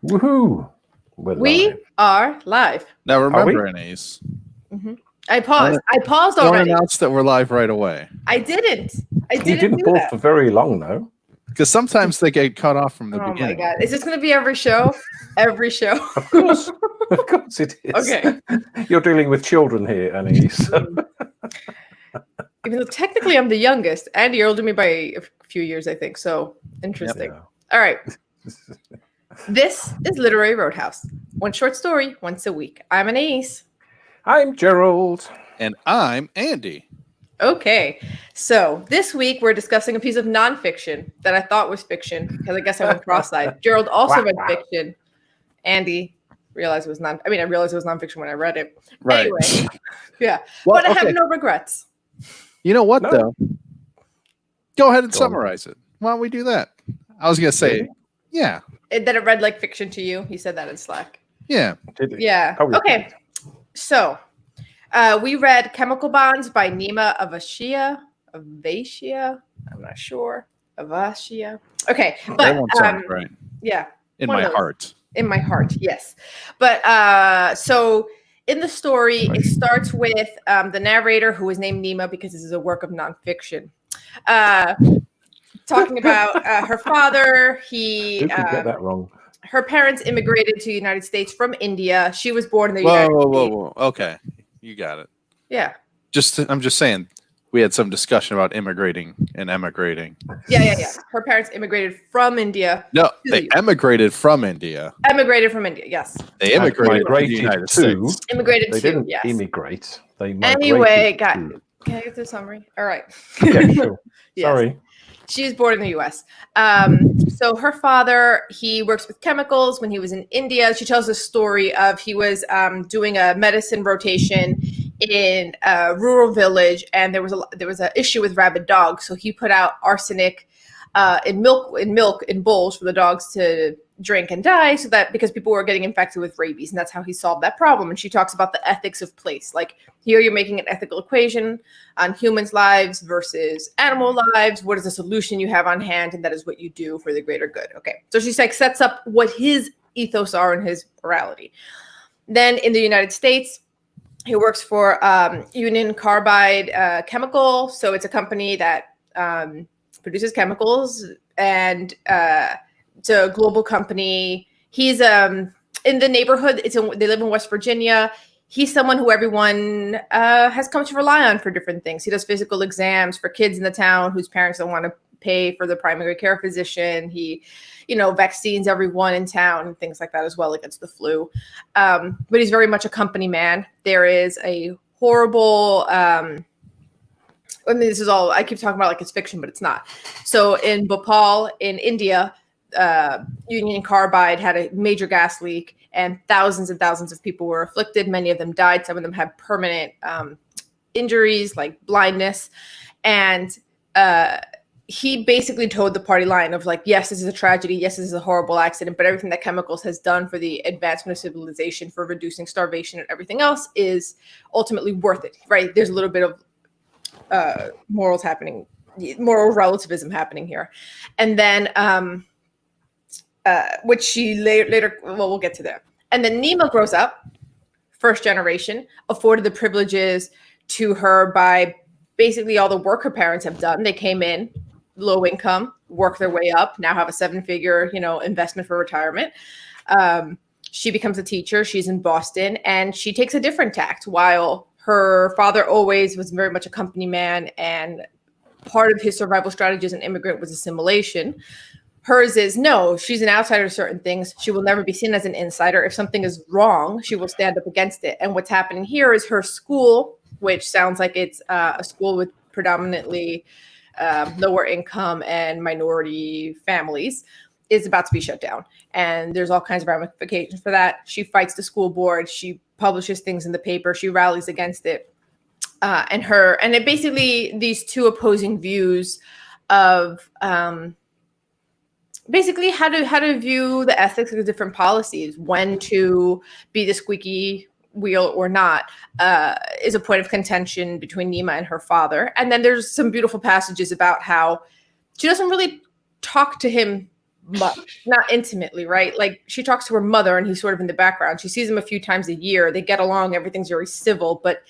Woohoo! We Live. are live. Now remember, we? Anise. I paused. I paused Don't already. announce that we're live right away. I didn't. You didn't do pause that. for very long, though. Because sometimes they get cut off from the Oh beginning. my god! Is this going to be every show? Every show. Of course. Of course it is. Okay. You're dealing with children here, Anise. Even though technically I'm the youngest, and you're older than me by a few years, I think. So interesting. Yeah. All right. This is Literary Roadhouse. One short story once a week. I'm Anise. I'm Gerald. And I'm Andy. Okay, so this week we're discussing a piece of nonfiction that I thought was fiction because I guess I went cross-eyed. Gerald also read fiction. Andy realized it was non. I mean, I realized it was nonfiction when I read it. Right. Anyway, yeah, Well, but I have no regrets. You know what, No. though? Go ahead and Go on. summarize it. Why don't we do that? I was going to say, Really? yeah. That it read like fiction to you. You said that in Slack. Yeah. Did it? Yeah. Oh, we Okay. did. So we read Chemical Bonds by Neema Avashia. I'm not sure. Avashia. Okay, That but one sounds right. yeah. In one my of those. heart. In my heart, yes. But so in the story, it starts with the narrator, who is named Neema because this is a work of nonfiction, talking about her father. Who could get that wrong? Her parents immigrated to the United States from India. She was born in the Whoa, United whoa, States. whoa, whoa. Okay. You got it. Yeah. I'm just saying, we had some discussion about immigrating and emigrating. Yeah. Her parents immigrated from India. No, they emigrated from India. Emigrated from India, yes. They immigrated to the migrated United to- States. Immigrated They to, didn't yes. immigrate. They migrated Anyway, to. can I get the summary? All right. Yeah, sure. Yes. Sorry. She was born in the U.S. So her father, he works with chemicals. When he was in India, she tells the story of he was doing a medicine rotation in a rural village, and there was an issue with rabid dogs. So he put out arsenic in milk in bowls for the dogs to drink and die, so that because people were getting infected with rabies, and that's how he solved that problem. And she talks about the ethics of place. Like here, you're making an ethical equation on humans' lives versus animal lives. What is the solution you have on hand, and that is what you do for the greater good. Okay, so she's like sets up what his ethos are and his morality. Then in the United States, he works for Union Carbide Chemical. So it's a company that produces chemicals, and it's a global company. He's in the neighborhood. They live in West Virginia. He's someone who everyone has come to rely on for different things. He does physical exams for kids in the town whose parents don't want to pay for the primary care physician. He, vaccines everyone in town and things like that as well against the flu. But he's very much a company man. There is a horrible. This is all I keep talking about like it's fiction, but it's not. So in Bhopal, in India, Union Carbide had a major gas leak, and thousands of people were afflicted. Many of them died. Some of them had permanent injuries like blindness. And he basically towed the party line of like, yes, this is a tragedy. Yes, this is a horrible accident, but everything that chemicals has done for the advancement of civilization, for reducing starvation and everything else is ultimately worth it, right? There's a little bit of moral relativism happening here. And then which she later we'll get to there. And then Neema grows up, first generation, afforded the privileges to her by basically all the work her parents have done. They came in low income, work their way up, now have a 7-figure, investment for retirement. She becomes a teacher. She's in Boston, and she takes a different tact. While her father always was very much a company man, and part of his survival strategy as an immigrant was assimilation. Hers is no, she's an outsider to certain things. She will never be seen as an insider. If something is wrong, she will stand up against it. And what's happening here is her school, which sounds like it's a school with predominantly lower income and minority families, is about to be shut down. And there's all kinds of ramifications for that. She fights the school board. She publishes things in the paper. She rallies against it. And it basically these two opposing views of basically how to view the ethics of the different policies, when to be the squeaky wheel or not, is a point of contention between Neema and her father. And then there's some beautiful passages about how she doesn't really talk to him much, not intimately, right? Like she talks to her mother and he's sort of in the background. She sees him a few times a year. They get along. Everything's very civil, but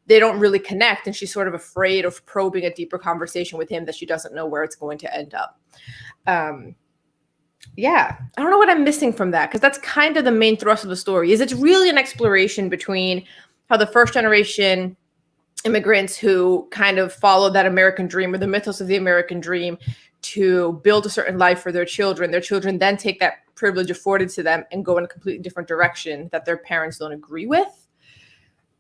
they don't really connect. And she's sort of afraid of probing a deeper conversation with him that she doesn't know where it's going to end up. Yeah, I don't know what I'm missing from that, because that's kind of the main thrust of the story. Is it's really an exploration between how the first generation immigrants who kind of follow that American dream or the mythos of the American dream to build a certain life for their children then take that privilege afforded to them and go in a completely different direction that their parents don't agree with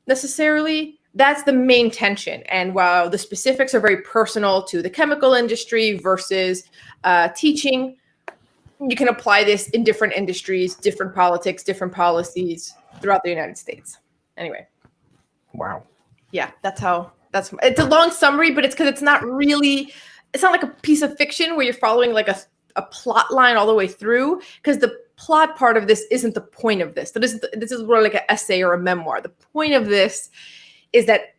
necessarily. That's the main tension. And while the specifics are very personal to the chemical industry versus teaching, you can apply this in different industries, different politics, different policies throughout the United States. Anyway. Wow. Yeah, it's a long summary, but it's because it's not like a piece of fiction where you're following like a plot line all the way through, because the plot part of this isn't the point of this. This is more like an essay or a memoir. The point of this is that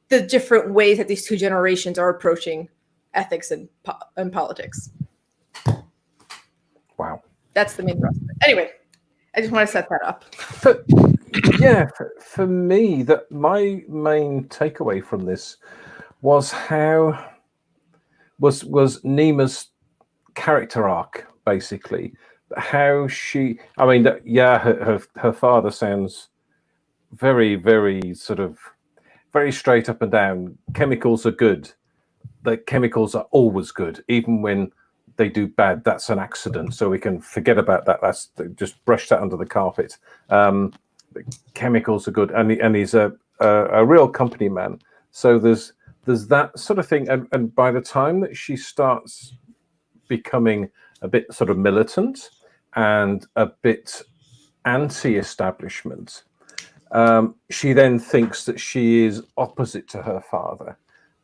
the different ways that these two generations are approaching ethics and politics. Wow. That's the main thrust. Anyway, I just want to set that up. For me, that my main takeaway from this was was Neema's character arc, basically. How she, I mean, her father sounds very, very sort of very straight up and down. Chemicals are good. The chemicals are always good, even when they do bad. That's an accident, so we can forget about that. That's just brush that under the carpet. The chemicals are good, and he's a real company man. So there's that sort of thing, and by the time that she starts becoming a bit sort of militant and a bit anti-establishment, she then thinks that she is opposite to her father,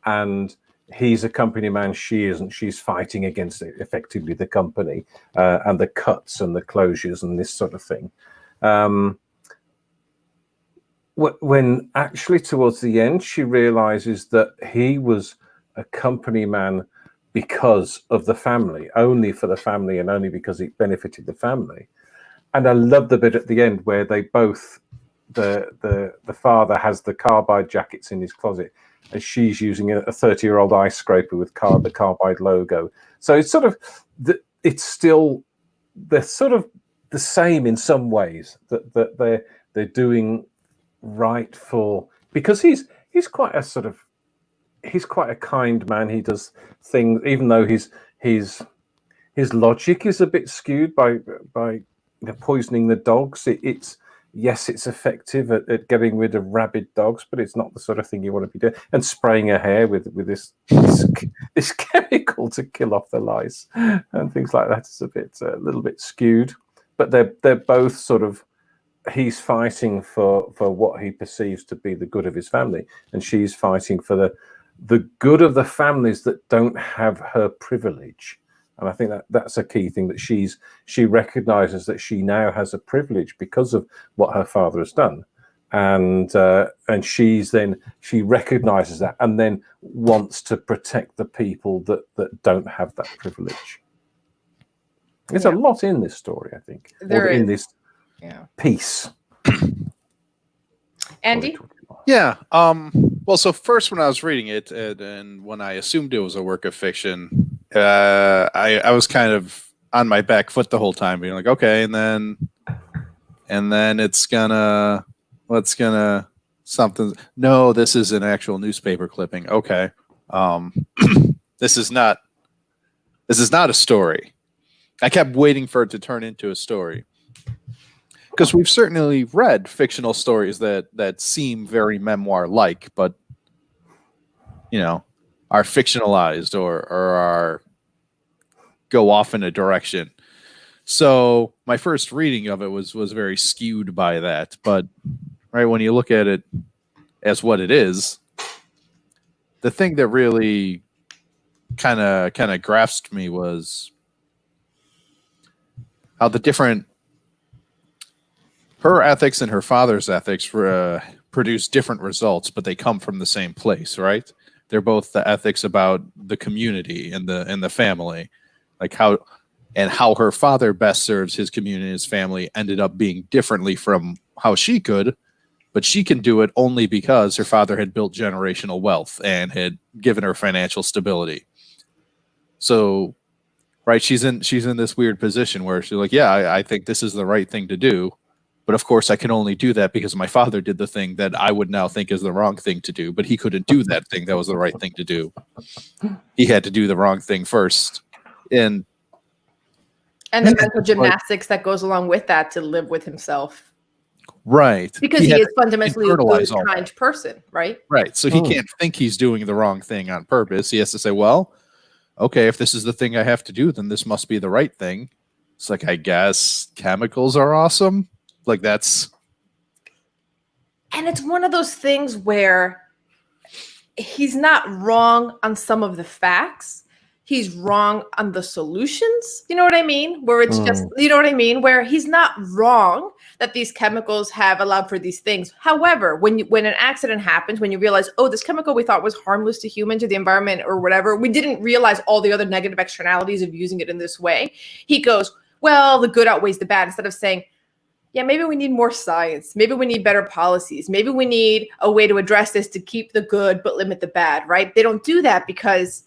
and he's a company man, she isn't. She's fighting against it, effectively the company and the cuts and the closures and this sort of thing. When actually towards the end, she realizes that he was a company man because of the family, only for the family and only because it benefited the family. And I love the bit at the end where they both, the father has the carbide jackets in his closet, and she's using a 30-year-old ice scraper with the carbide logo. So it's sort of, it's still, they're sort of the same in some ways, that they're doing right for, because he's quite a kind man. He does things, even though his logic is a bit skewed by poisoning the dogs. Yes, it's effective at getting rid of rabid dogs, but it's not the sort of thing you want to be doing. And spraying her hair with this chemical to kill off the lice and things like that is a little bit skewed. But they're both sort of, he's fighting for what he perceives to be the good of his family, and she's fighting for the good of the families that don't have her privilege. And I think that's a key thing, that she recognizes that she now has a privilege because of what her father has done, and she recognizes that and then wants to protect the people that don't have that privilege. There's a lot in this story, I think, in this piece. Andy? Yeah. Well, so first when I was reading it, and when I assumed it was a work of fiction, I was kind of on my back foot the whole time, being like, okay, and then it's gonna something. No, this is an actual newspaper clipping. Okay, this is not a story. I kept waiting for it to turn into a story, because we've certainly read fictional stories that seem very memoir-like, but are fictionalized or go off in a direction. So my first reading of it was very skewed by that. But right, when you look at it as what it is, the thing that really kind of grasped me was how the different, her ethics and her father's ethics produce different results, but they come from the same place, right? They're both the ethics about the community and the family, like how and how her father best serves his community and his family ended up being differently from how she could, but she can do it only because her father had built generational wealth and had given her financial stability. So, right, she's in this weird position where she's like, yeah, I think this is the right thing to do, but of course I can only do that because my father did the thing that I would now think is the wrong thing to do, but he couldn't do that thing that was the right thing to do. He had to do the wrong thing first. And the mental gymnastics that goes along with that to live with himself. Right. Because he is fundamentally a good, kind person, right? Right. So he can't think he's doing the wrong thing on purpose. He has to say, well, okay, if this is the thing I have to do, then this must be the right thing. It's like, I guess chemicals are awesome. Like that's. And it's one of those things where he's not wrong on some of the facts. He's wrong on the solutions. You know what I mean? Where it's just, you know what I mean? Where he's not wrong that these chemicals have allowed for these things. However, when an accident happens, when you realize, oh, this chemical we thought was harmless to humans or the environment or whatever, we didn't realize all the other negative externalities of using it in this way. He goes, well, the good outweighs the bad, instead of saying, yeah, maybe we need more science. Maybe we need better policies. Maybe we need a way to address this to keep the good but limit the bad, right? They don't do that because,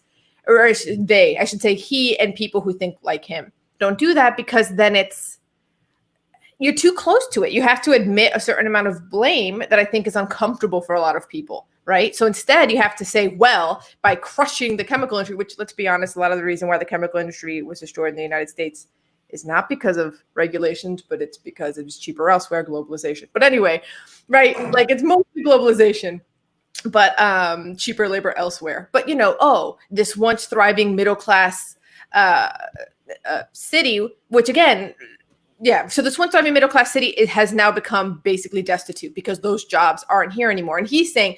or I should say he and people who think like him don't do that because then you're too close to it. You have to admit a certain amount of blame that I think is uncomfortable for a lot of people, right? So instead you have to say, well, by crushing the chemical industry, which let's be honest, a lot of the reason why the chemical industry was destroyed in the United States is not because of regulations, but it's because it was cheaper elsewhere, globalization. But anyway, right? Like it's mostly globalization, but cheaper labor elsewhere. But this once thriving middle class city, which again, yeah. So this once thriving middle class city, it has now become basically destitute because those jobs aren't here anymore. And he's saying,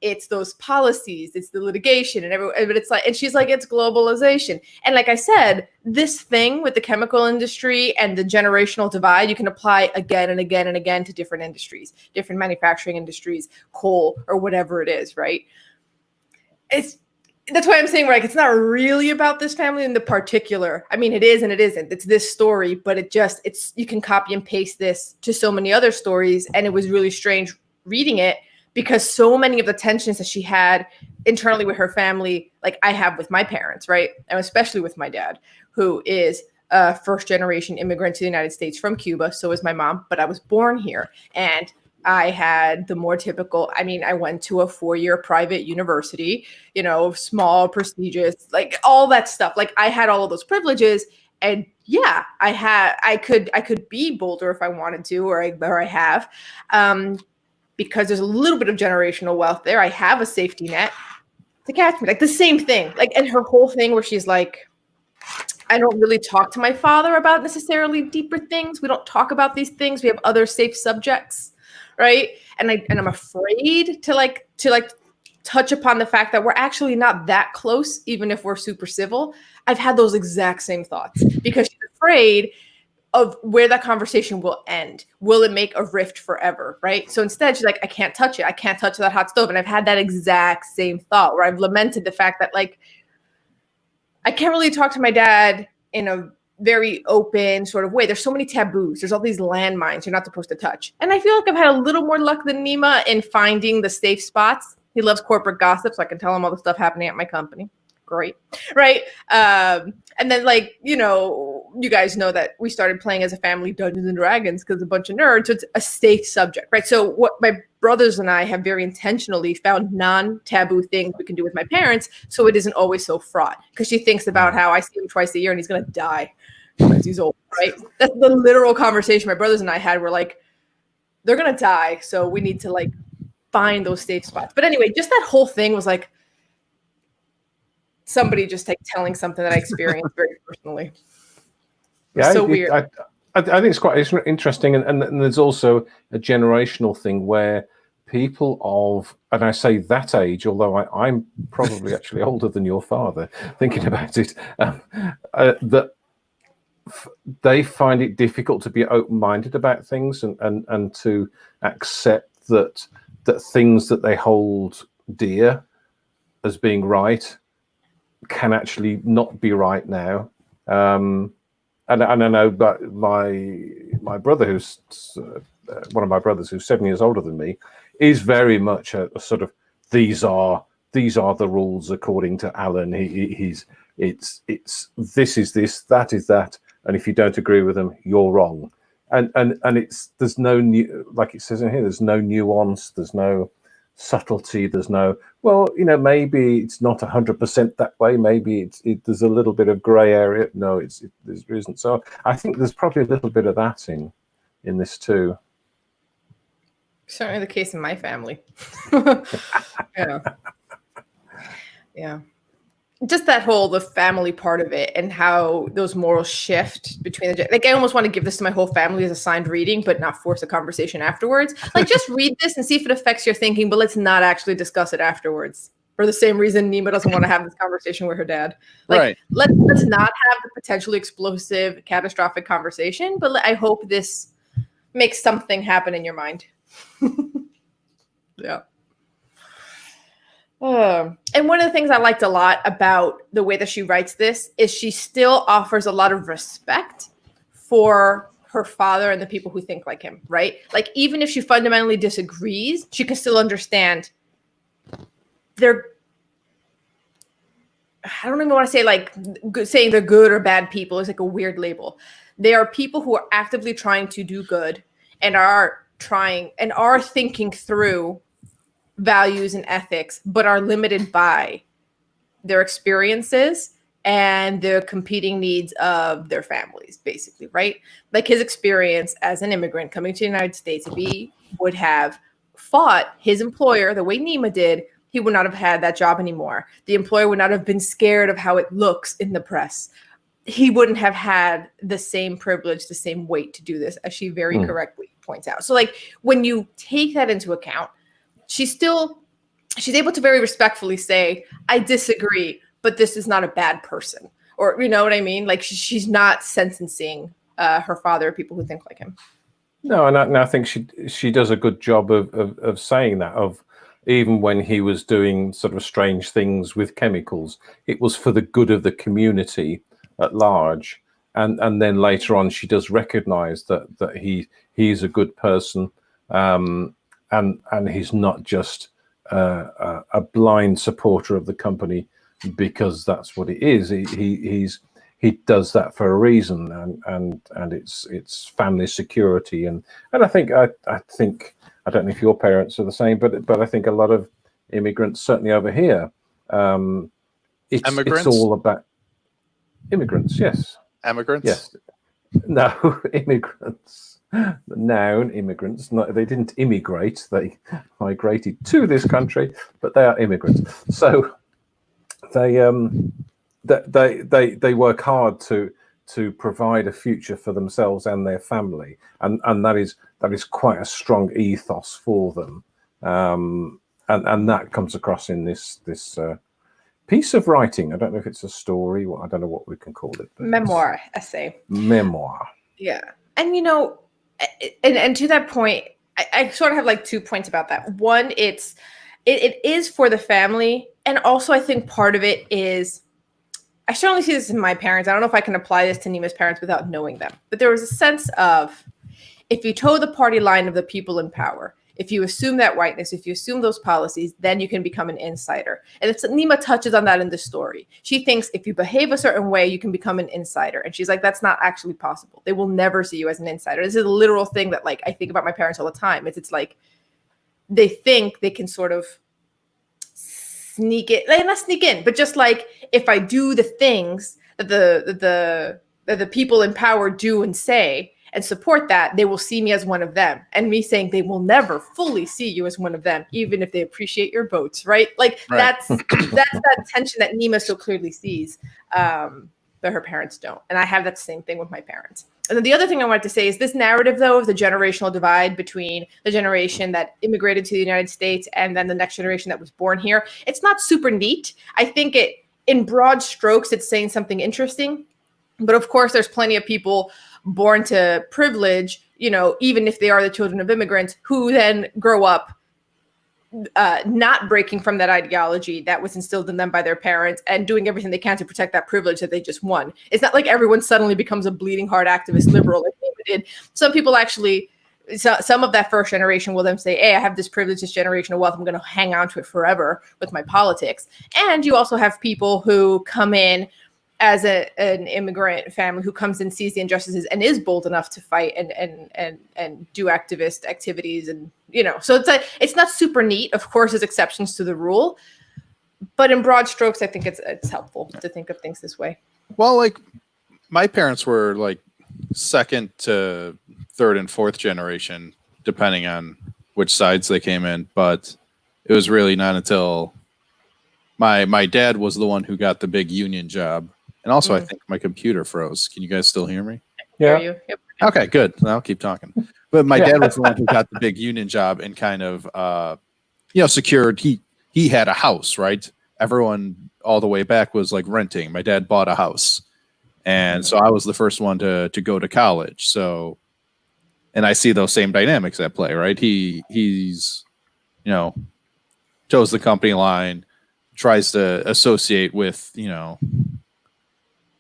it's those policies, it's the litigation and but it's like, and she's like, it's globalization. And like I said, this thing with the chemical industry and the generational divide, you can apply again and again and again to different industries, different manufacturing industries, coal or whatever it is, right? That's why I'm saying, like, it's not really about this family in the particular. I mean, it is and it isn't. It's this story, but you can copy and paste this to so many other stories. And it was really strange reading it because so many of the tensions that she had internally with her family, like I have with my parents, right? And especially with my dad, who is a first-generation immigrant to the United States from Cuba. So is my mom, but I was born here. And I had the more typical, I went to a 4-year private university, small, prestigious, like all that stuff. Like I had all of those privileges. And yeah, I could be bolder if I wanted to, or I have, because there's a little bit of generational wealth there. I have a safety net to catch me, like the same thing. Like, and her whole thing where she's like, I don't really talk to my father about necessarily deeper things. We don't talk about these things. We have other safe subjects, right? And I'm afraid to touch upon the fact that we're actually not that close, even if we're super civil. I've had those exact same thoughts because she's afraid of where that conversation will end. Will it make a rift forever, right? So instead, she's like, I can't touch it. I can't touch that hot stove. And I've had that exact same thought where I've lamented the fact that, like, I can't really talk to my dad in a very open sort of way. There's so many taboos. There's all these landmines you're not supposed to touch. And I feel like I've had a little more luck than Neema in finding the safe spots. He loves corporate gossip, so I can tell him all the stuff happening at my company. Great, right? And then, like, you guys know that we started playing as a family Dungeons and Dragons because a bunch of nerds. So it's a safe subject, right? So what my brothers and I have very intentionally found non-taboo things we can do with my parents, so it isn't always so fraught. Because she thinks about how I see him twice a year and he's gonna die because he's old, right? That's the literal conversation my brothers and I had. We're like, they're gonna die, so we need to like find those safe spots. But anyway, just that whole thing was like somebody just like telling something that I experienced very personally. Yeah, so weird. I think it's quite interesting, and there's also a generational thing where people of, and I say that age, although I'm probably actually older than your father, thinking about it, that they find it difficult to be open-minded about things and to accept that things that they hold dear as being right can actually not be right now, And I know, but my brother, who's one of my brothers, who's 7 years older than me, is very much a sort of these are the rules according to Alan. It's this is this, that is that, and if you don't agree with them, you're wrong. And there's no new, like it says in here, there's no nuance, there's no subtlety, there's no, well, maybe it's not 100% that way, maybe there's a little bit of gray area. No, there isn't. So I think there's probably a little bit of that in this too. Certainly the case in my family. Yeah. Just the family part of it and how those morals shift between I almost want to give this to my whole family as a signed reading, but not force a conversation afterwards. Just read this and see if it affects your thinking, but let's not actually discuss it afterwards. For the same reason Neema doesn't want to have this conversation with her dad. Right. Let's not have the potentially explosive, catastrophic conversation, but I hope this makes something happen in your mind. Yeah. And one of the things I liked a lot about the way that she writes this is she still offers a lot of respect for her father and the people who think like him, right? Even if she fundamentally disagrees, she can still understand I don't even want to say saying they're good or bad people is a weird label. They are people who are actively trying to do good and are thinking through values and ethics, but are limited by their experiences and the competing needs of their families, basically, right? His experience as an immigrant coming to the United States, if he would have fought his employer the way Neema did, he would not have had that job anymore. The employer would not have been scared of how it looks in the press. He wouldn't have had the same privilege, the same weight to do this, as she very correctly points out. So when you take that into account, she's able to very respectfully say, I disagree, but this is not a bad person. Or, you know what I mean? She's not sentencing her father or people who think like him. No, and I think she does a good job of saying that, of even when he was doing sort of strange things with chemicals, it was for the good of the community at large. And then later on, she does recognize that he's a good person. And he's not just a blind supporter of the company because that's what it is. He does that for a reason, and it's family security. And I think I don't know if your parents are the same, but I think a lot of immigrants, certainly over here, it's all about immigrants. Yes, immigrants. Yes, no, immigrants. Noun, immigrants. They didn't immigrate; they migrated to this country, but they are immigrants. So they work hard to provide a future for themselves and their family, and that is quite a strong ethos for them, and that comes across in this piece of writing. I don't know if it's a story. I don't know what we can call it. Memoir, essay. Memoir. Yeah, and and to that point, I sort of have 2 points about that. One, it is for the family, and also I think part of it is, I certainly see this in my parents. I don't know if I can apply this to Neema's parents without knowing them, but there was a sense of, if you toe the party line of the people in power, if you assume that whiteness, if you assume those policies, then you can become an insider. And Neema touches on that in the story. She thinks if you behave a certain way, you can become an insider. And she's like, that's not actually possible. They will never see you as an insider. This is a literal thing that I think about my parents all the time. It's they think they can sort of sneak it, not sneak in, but just if I do the things that the people in power do and say, and support that, they will see me as one of them. And me saying they will never fully see you as one of them, even if they appreciate your votes, right? That's that tension that Neema so clearly sees, but her parents don't. And I have that same thing with my parents. And then the other thing I wanted to say is this narrative, though, of the generational divide between the generation that immigrated to the United States and then the next generation that was born here, it's not super neat. I think in broad strokes, it's saying something interesting. But of course, there's plenty of people born to privilege, even if they are the children of immigrants, who then grow up not breaking from that ideology that was instilled in them by their parents and doing everything they can to protect that privilege that they just won. It's not like everyone suddenly becomes a bleeding heart activist liberal like Neema did. Some people actually, some of that first generation will then say, hey, I have this privilege, this generational wealth, I'm going to hang on to it forever with my politics. And you also have people who come in as an immigrant family who comes and sees the injustices and is bold enough to fight and do activist activities. And, so it's not super neat. Of course, there's exceptions to the rule, but in broad strokes, I think it's helpful to think of things this way. Well, like my parents were like second to third and fourth generation, depending on which sides they came in. But it was really not until my dad was the one who got the big union job. And also, I think my computer froze. Can you guys still hear me? Yeah. Hear you. Yep. Okay, good. I'll keep talking. But my dad was the one who got the big union job and kind of, secured. He had a house, right? Everyone all the way back was like renting. My dad bought a house. And so I was the first one to go to college. So, and I see those same dynamics at play, right? He's, chose the company line, tries to associate with,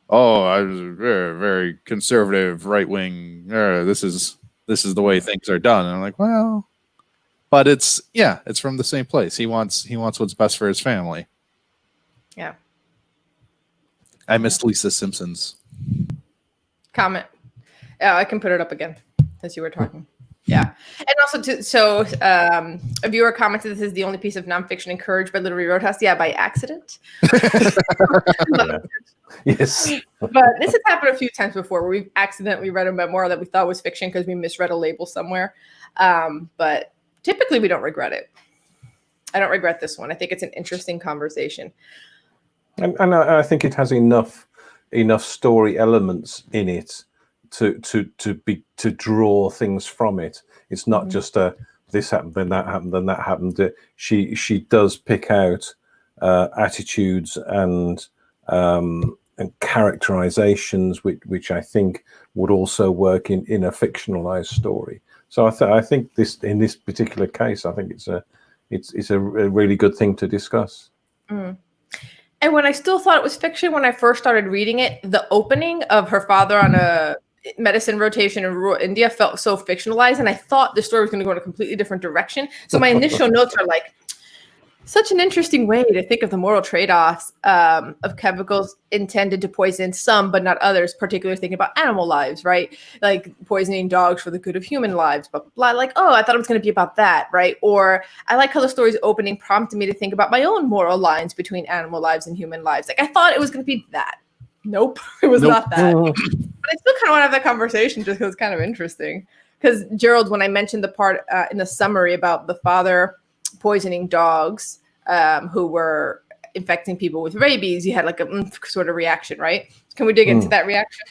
I was very, very conservative, right wing. This is the way things are done. And I'm like, well, but it's from the same place. He wants what's best for his family. Yeah. I missed Lisa Simpson's comment. Yeah, I can put it up again as you were talking. Yeah. And also, a viewer commented this is the only piece of nonfiction encouraged by Literary Roadhouse. Yeah, by accident. Yes. But this has happened a few times before where we've accidentally read a memoir that we thought was fiction because we misread a label somewhere. But typically we don't regret it. I don't regret this one. I think it's an interesting conversation. And I think it has enough story elements in it to draw things from it. It's not just this happened, then that happened, then that happened. She does pick out attitudes and characterizations which I think would also work in a fictionalized story. So I think this, in this particular case, I think it's a really good thing to discuss. Mm. And when I still thought it was fiction, when I first started reading it, the opening of her father on a medicine rotation in rural India felt so fictionalized, and I thought the story was going to go in a completely different direction. So my initial notes are like, such an interesting way to think of the moral trade-offs of chemicals intended to poison some, but not others, particularly thinking about animal lives, right? Like poisoning dogs for the good of human lives, blah, blah, blah. Like, oh, I thought it was going to be about that, right? Or I like how the story's opening prompted me to think about my own moral lines between animal lives and human lives. Like, I thought it was going to be that. Nope, it was not that. But I still kind of want to have that conversation just because it's kind of interesting. Because, Gerald, when I mentioned the part in the summary about the father poisoning dogs who were infecting people with rabies, you had like a sort of reaction, right? Can we dig into that reaction?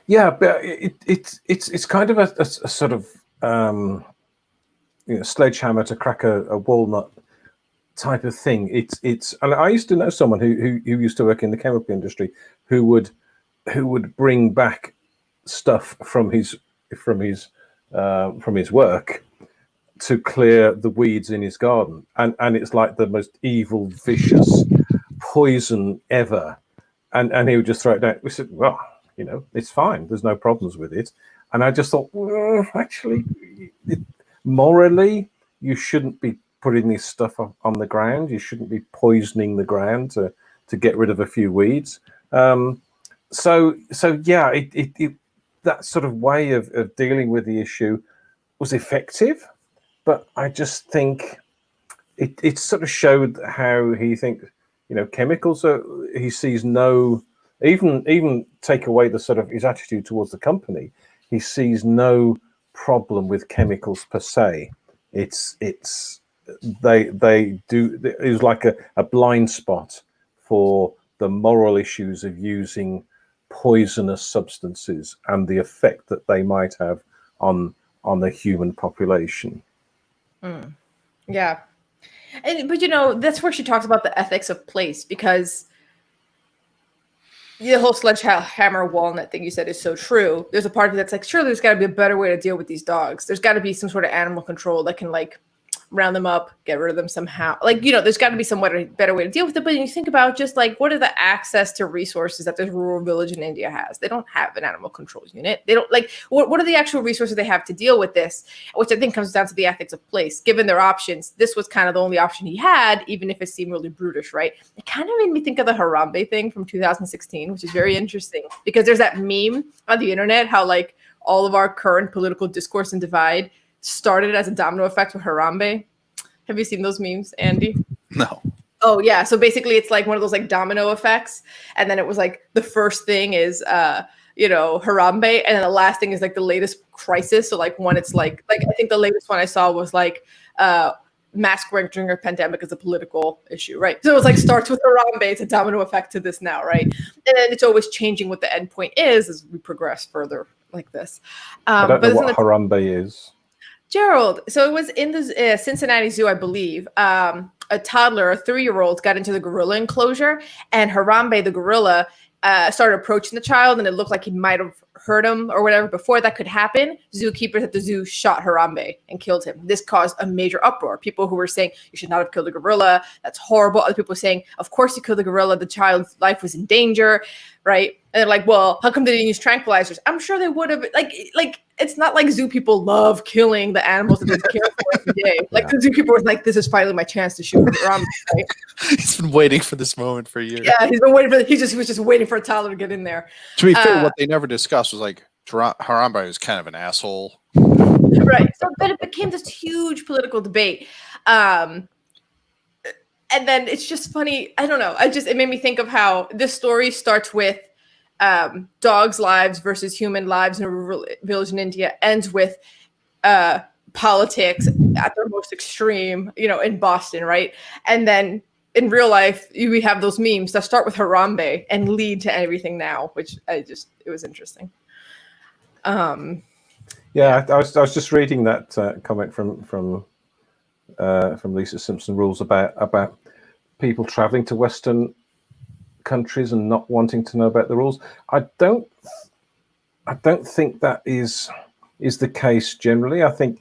Yeah, but it's kind of a sort of sledgehammer to crack a walnut type of thing. It's and I used to know someone who used to work in the chemical industry who would bring back stuff from his work to clear the weeds in his garden, and it's like the most evil, vicious poison ever, and he would just throw it down. We said, well, it's fine, there's no problems with it. And I just thought, well, actually, morally, you shouldn't be putting this stuff on the ground. You shouldn't be poisoning the ground to get rid of a few weeds. So yeah, that sort of way of dealing with the issue was effective, but I just think it sort of showed how he thinks, chemicals are, he sees no, even take away the sort of his attitude towards the company, he sees no problem with chemicals per se. They do, it was like a blind spot for the moral issues of using poisonous substances and the effect that they might have on the human population. Yeah. But that's where she talks about the ethics of place, because The whole sledgehammer walnut thing you said is so true. There's a part of me that's like, surely there's got to be a better way to deal with these dogs. There's got to be some sort of animal control that can like round them up, get rid of them somehow. Like, there's got to be some better way to deal with it. But you think about just like, what are the access to resources that this rural village in India has? They don't have an animal control unit. They don't like, what are the actual resources they have to deal with this? Which I think comes down to the ethics of place. Given their options, this was kind of the only option he had, even if it seemed really brutish, right? It kind of made me think of the Harambe thing from 2016, which is very interesting because there's that meme on the internet, how like all of our current political discourse and divide started as a domino effect with Harambe. Have you seen those memes, Andy? No. Oh yeah. So basically it's like one of those like domino effects. And then it was like the first thing is Harambe, and then the last thing is like the latest crisis. So like one, it's like I think the latest one I saw was like mask wearing during a pandemic is a political issue, right? So it was like starts with Harambe, it's a domino effect to this now, right? And then it's always changing what the end point is as we progress further like this. I don't know what Harambe is. Gerald, so it was in the Cincinnati Zoo, I believe. A toddler, a 3-year-old, got into the gorilla enclosure, and Harambe, the gorilla, started approaching the child, and it looked like he might have hurt him or whatever. Before that could happen, zookeepers at the zoo shot Harambe and killed him. This caused a major uproar. People who were saying, you should not have killed the gorilla. That's horrible. Other people saying, of course you killed the gorilla. The child's life was in danger, right? And they're like, well, how come they didn't use tranquilizers? I'm sure they would have. Like it's not like zoo people love killing the animals that they care for every day. Like the zoo people was like, this is finally my chance to shoot Harambe. Right? He's been waiting for this moment for years. Yeah, he's been waiting for. He was just waiting for a toddler to get in there. To be fair, what they never discussed was like Harambe was kind of an asshole. Right. So, but it became this huge political debate. And then it's just funny. I don't know. It made me think of how this story starts with dogs' lives versus human lives in a rural village in India, ends with politics at their most extreme, in Boston, right? And then in real life, we have those memes that start with Harambe and lead to everything now, which it was interesting. I was just reading that comment from Lisa Simpson Rules about people traveling to Western countries and not wanting to know about the rules. I don't think that is the case generally. I think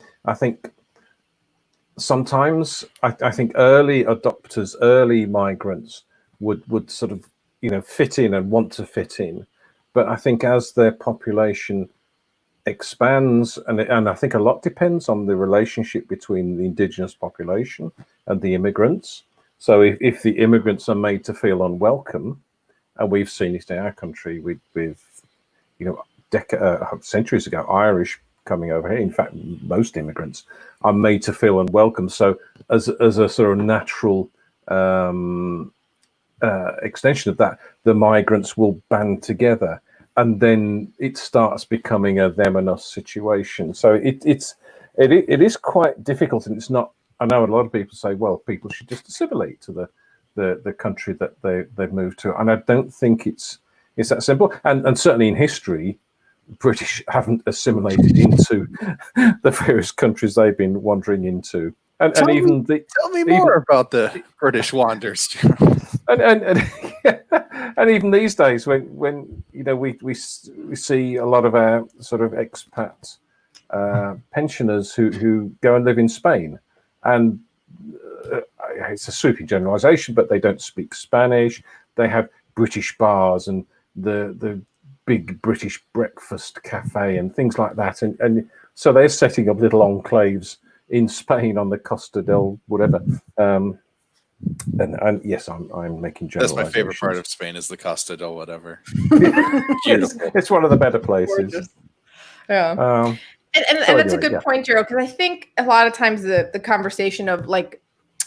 sometimes I think early adopters, early migrants would sort of fit in and want to fit in, but I think as their population expands, and I think a lot depends on the relationship between the indigenous population and the immigrants. So if the immigrants are made to feel unwelcome, and we've seen it in our country with centuries ago, Irish coming over here. In fact, most immigrants are made to feel unwelcome. So as a sort of natural extension of that, the migrants will band together, and then it starts becoming a them and us situation. So it is quite difficult, and it's not. I know a lot of people say, well, people should just assimilate to the country that they've moved to, and I don't think it's that simple. And certainly in history, British haven't assimilated into the various countries they've been wandering into. Tell me more about the British wanders. and even these days, when we see a lot of our sort of expat pensioners who go and live in Spain, and it's a sweeping generalization, but they don't speak Spanish. They have British bars and the big British breakfast cafe and things like that, and so they're setting up little enclaves in Spain on the Costa del whatever. And yes, I'm making generalizations. That's my favorite part of Spain is the Costa del whatever. Beautiful. It's one of the better places. Gorgeous. Yeah. And that's a good point, Gerald, because I think a lot of times the conversation of like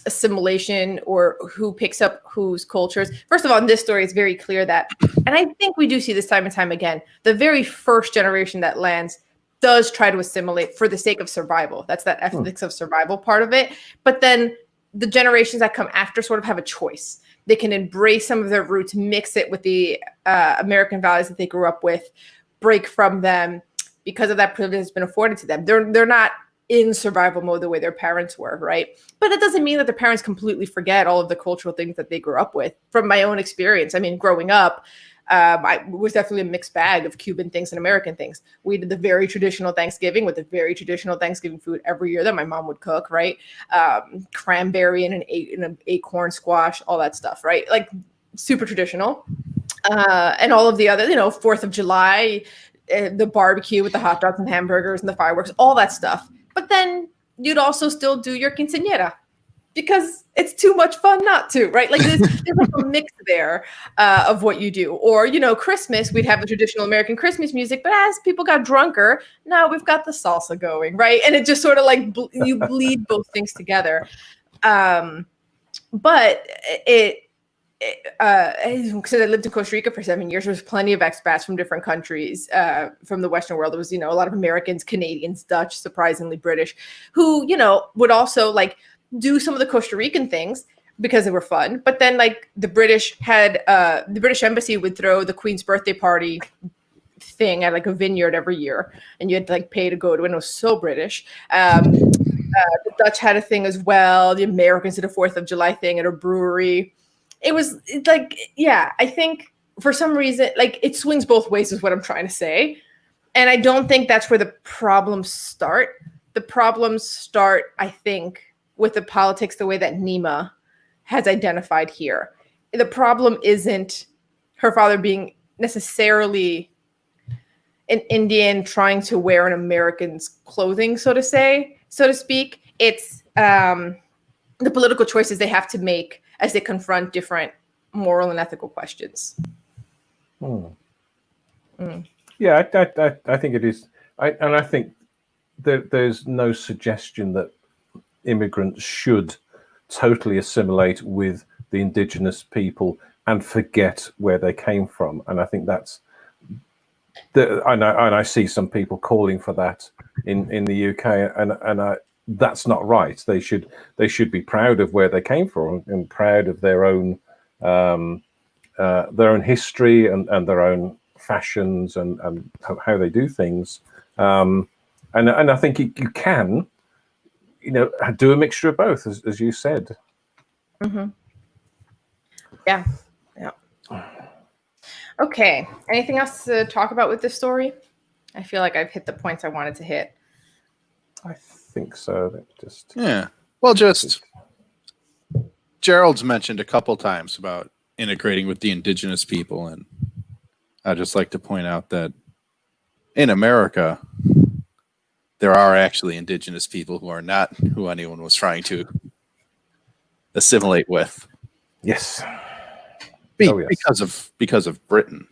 assimilation or who picks up whose cultures. First of all, in this story, it's very clear that, and I think we do see this time and time again, the very first generation that lands does try to assimilate for the sake of survival. That's that ethics of survival part of it. But then the generations that come after sort of have a choice. They can embrace some of their roots, mix it with the American values that they grew up with, break from them because of that privilege that's been afforded to them. They're not in survival mode the way their parents were, right? But that doesn't mean that the parents completely forget all of the cultural things that they grew up with. From my own experience, I mean, growing up, I was definitely a mixed bag of Cuban things and American things. We did the very traditional Thanksgiving with the very traditional Thanksgiving food every year that my mom would cook, right? Cranberry and an acorn squash, all that stuff, right? Like super traditional. And all of the other, 4th of July, the barbecue with the hot dogs and hamburgers and the fireworks, all that stuff. But then you'd also still do your quinceañera because it's too much fun not to, right? Like there's like a mix there of what you do. Or, Christmas, we'd have the traditional American Christmas music, but as people got drunker, now we've got the salsa going, right? And it just sort of like you bleed both things together. But because I lived in Costa Rica for 7 years, there was plenty of expats from different countries from the Western world. There was, a lot of Americans, Canadians, Dutch, surprisingly British, who, would also like do some of the Costa Rican things because they were fun. But then like the British embassy would throw the Queen's birthday party thing at like a vineyard every year, and you had to like pay to go to it. And it was so British. The Dutch had a thing as well. The Americans did a 4th of July thing at a brewery. It's like, yeah, I think for some reason, like it swings both ways is what I'm trying to say. And I don't think that's where the problems start. The problems start, I think, with the politics, the way that Neema has identified here. The problem isn't her father being necessarily an Indian trying to wear an American's clothing, so to speak. It's the political choices they have to make as they confront different moral and ethical questions. Yeah, I think it is. I think there's no suggestion that immigrants should totally assimilate with the indigenous people and forget where they came from. And I think that's and I see some people calling for that in the UK, and that's not right. They should be proud of where they came from and proud of their own history and their own fashions and how they do things. And I think you can, do a mixture of both, as you said. Mm-hmm. Yeah. Okay. Anything else to talk about with this story? I feel like I've hit the points I wanted to hit. I think so. Yeah. Well, just Gerald's mentioned a couple times about integrating with the indigenous people, and I'd just like to point out that in America, there are actually indigenous people who are not who anyone was trying to assimilate with. Yes. Yes. Because of Britain.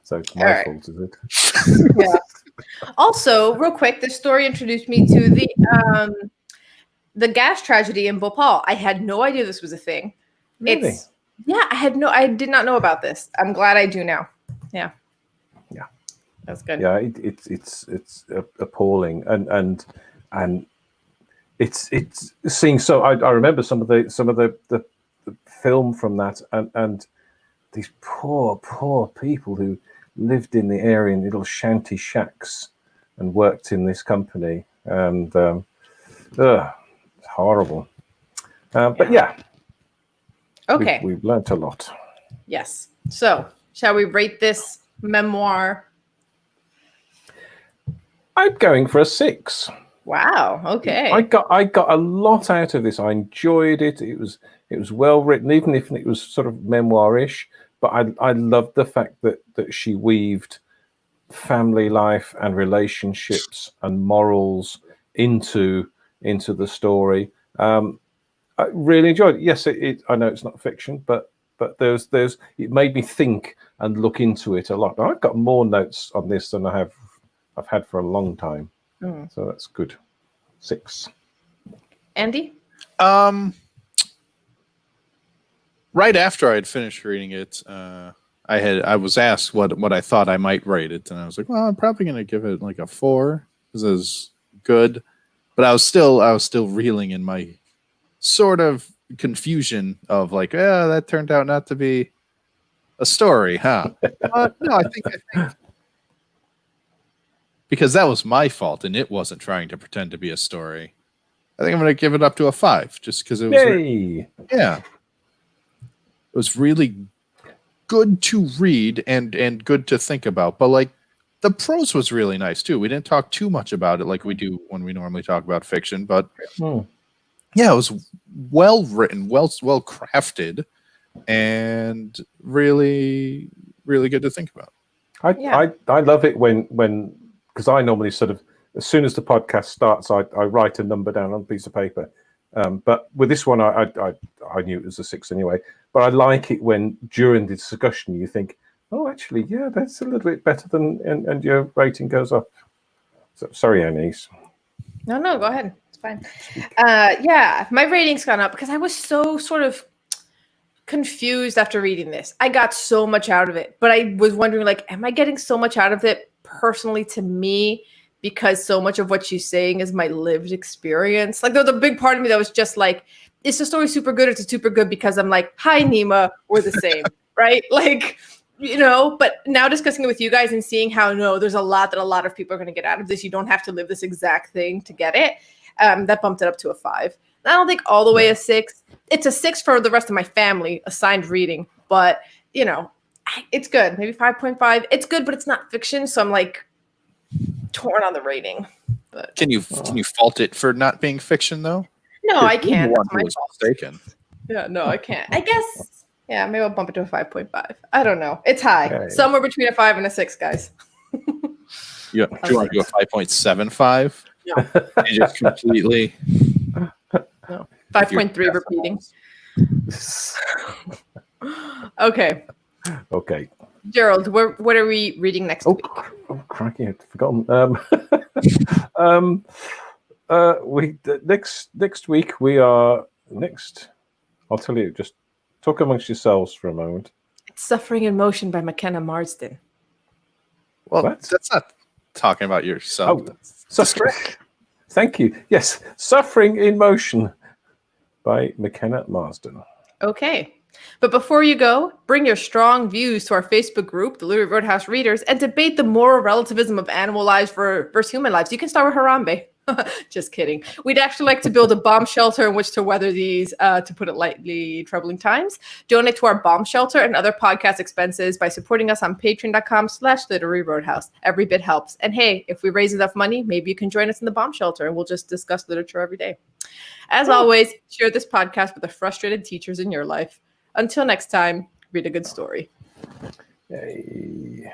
So it's my fault, is it? Yeah. Also, real quick, this story introduced me to the gas tragedy in Bhopal. I had no idea this was a thing. Really? I did not know about this. I'm glad I do now. Yeah. Yeah. That's good. Yeah, it's appalling, and it's seeing. So I remember some of the film from that, and these poor people who lived in the area in little shanty shacks and worked in this company, and it's horrible. But yeah, okay, we've learnt a lot. Yes. So, shall we rate this memoir? I'm going for a 6. Wow. Okay. I got a lot out of this. I enjoyed it. It was well written, even if it was sort of memoir-ish. But I loved the fact that she weaved family life and relationships and morals into the story. I really enjoyed it. Yes, I know it's not fiction, but there's it made me think and look into it a lot. Now, I've got more notes on this than I've had for a long time. So that's good. 6. Andy? Right after I'd finished reading it, I was asked what I thought I might rate it, and I was like, well, I'm probably going to give it like a 4 because it was good, but I was still reeling in my sort of confusion of like, that turned out not to be a story, huh? No, I think because that was my fault, and it wasn't trying to pretend to be a story. I think I'm going to give it up to a 5, just because it was. Yay! Yeah. was really good to read and good to think about. But like the prose was really nice too. We didn't talk too much about it like we do when we normally talk about fiction, but yeah, it was well written, well crafted, and really good to think about. I love it when because I normally sort of, as soon as the podcast starts, I write a number down on a piece of paper. But with this one, I knew it was a 6 anyway. But I like it when during the discussion you think, oh, actually, yeah, that's a little bit better than, and your rating goes up. So, sorry, Anise. No, go ahead. It's fine. Yeah, my rating's gone up because I was so sort of confused after reading this. I got so much out of it, but I was wondering, like, am I getting so much out of it personally to me because so much of what she's saying is my lived experience? Like, there was a big part of me that was just like, is the story super good or is it super good because I'm like, hi, Neema, we're the same, right? Like, you know, but now discussing it with you guys and seeing how, no, there's a lot that a lot of people are going to get out of this. You don't have to live this exact thing to get it. That bumped it up to a 5. I don't think all the way a 6. It's a 6 for the rest of my family assigned reading, but you know, it's good. Maybe 5.5. It's good, but it's not fiction, so I'm like torn on the rating. But can you fault it for not being fiction though? No, I can't. That's my fault. Mistaken. Yeah, no, I can't. I guess. Yeah, maybe I'll bump it to a 5.5. I don't know. It's high. Somewhere between a 5 and a 6, guys. Yeah. Do you want to go 5.75? No. You just completely. No. 5.3 repeating. Okay. Okay. Gerald, what are we reading next week? Oh, crikey, I'd forgotten. Next week we are next. I'll tell you. Just talk amongst yourselves for a moment. It's Suffering in Motion by McKenna Marsden. Well, that's not talking about yourself. Oh, suffering. Thank you. Yes, Suffering in Motion by McKenna Marsden. Okay. But before you go, bring your strong views to our Facebook group, the Literary Roadhouse Readers, and debate the moral relativism of animal lives versus human lives. You can start with Harambe. Just kidding. We'd actually like to build a bomb shelter in which to weather these, to put it lightly, troubling times. Donate to our bomb shelter and other podcast expenses by supporting us on patreon.com/Literary Roadhouse. Every bit helps. And hey, if we raise enough money, maybe you can join us in the bomb shelter and we'll just discuss literature every day. As always, share this podcast with the frustrated teachers in your life. Until next time, read a good story. Yay.